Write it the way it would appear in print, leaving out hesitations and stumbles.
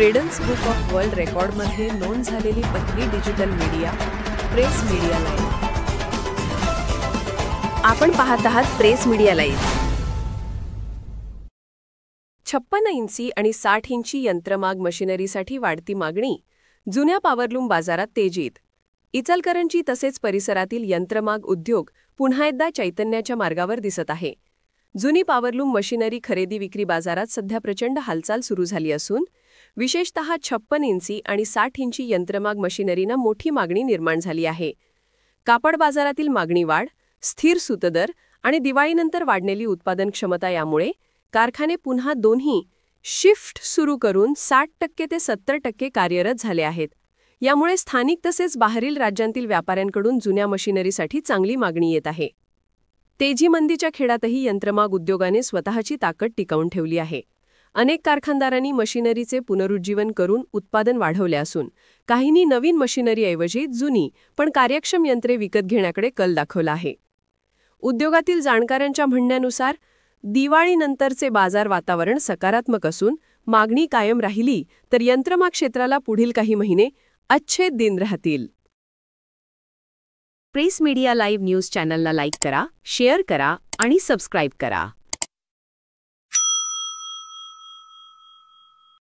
Freedoms book of world रेकॉर्डमध्ये नोंद झालेली पहिली digital media press media live. आपण पाहत आहात प्रेस मीडिया लाईव्ह। 56 इंची आणि 60 इंची यंत्रमाग मशिनरीसाठी वाढती मागणी, जुन्या पॉवरलूम बाजारात तेजीत। इचलकरंजी तसेच परिसरातील यंत्रमाग उद्योग पुन्हा एकदा चैतन्याच्या मार्गावर दिसत आहे। जुनी पॉवरलूम मशिनरी खरेदी विक्री बाजारात सध्या प्रचंड हालचाल सुरू झाली असून विशेषतः 56 इंची आणि 60 इंची यंत्रमाग मशिनरींना मोठी मागणी निर्माण झाली आहे। कापड बाजारातील मागणी वाढ, स्थिर सूतदर आणि दिवाळीनंतर वाढलेली उत्पादन क्षमता यामुळे कारखाने पुन्हा दोन्ही शिफ्ट सुरू करून 60% ते 70% कार्यरत झाले आहेत। यामुळे स्थानिक तसेच बाहेरील राज्यांतील व्यापाऱ्यांकडून जुन्या मशिनरीसाठी चांगली मागणी येत आहे। तेजी मंदीच्या खेळातही यंत्रमाग उद्योगाने स्वतःची ताकद टिकवून ठेवली आहे। अनेक कारखानदारांनी मशिनरीचे पुनरुज्जीवन करून उत्पादन वाढवले असून काहींनी नवीन मशिनरीऐवजी जुनी पण कार्यक्षम यंत्रे विकत घेण्याकडे कल दाखवला आहे। उद्योगातील जाणकारांच्या म्हणण्यानुसार दिवाळीनंतरचे बाजार वातावरण सकारात्मक असून मागणी कायम राहिली तर यंत्रमाग क्षेत्राला पुढील काही महिने अच्छे दिन राहतील। प्रेस मीडिया लाईव्ह न्यूज चॅनलला लाईक करा, शेअर करा आणि सबस्क्राईब करा।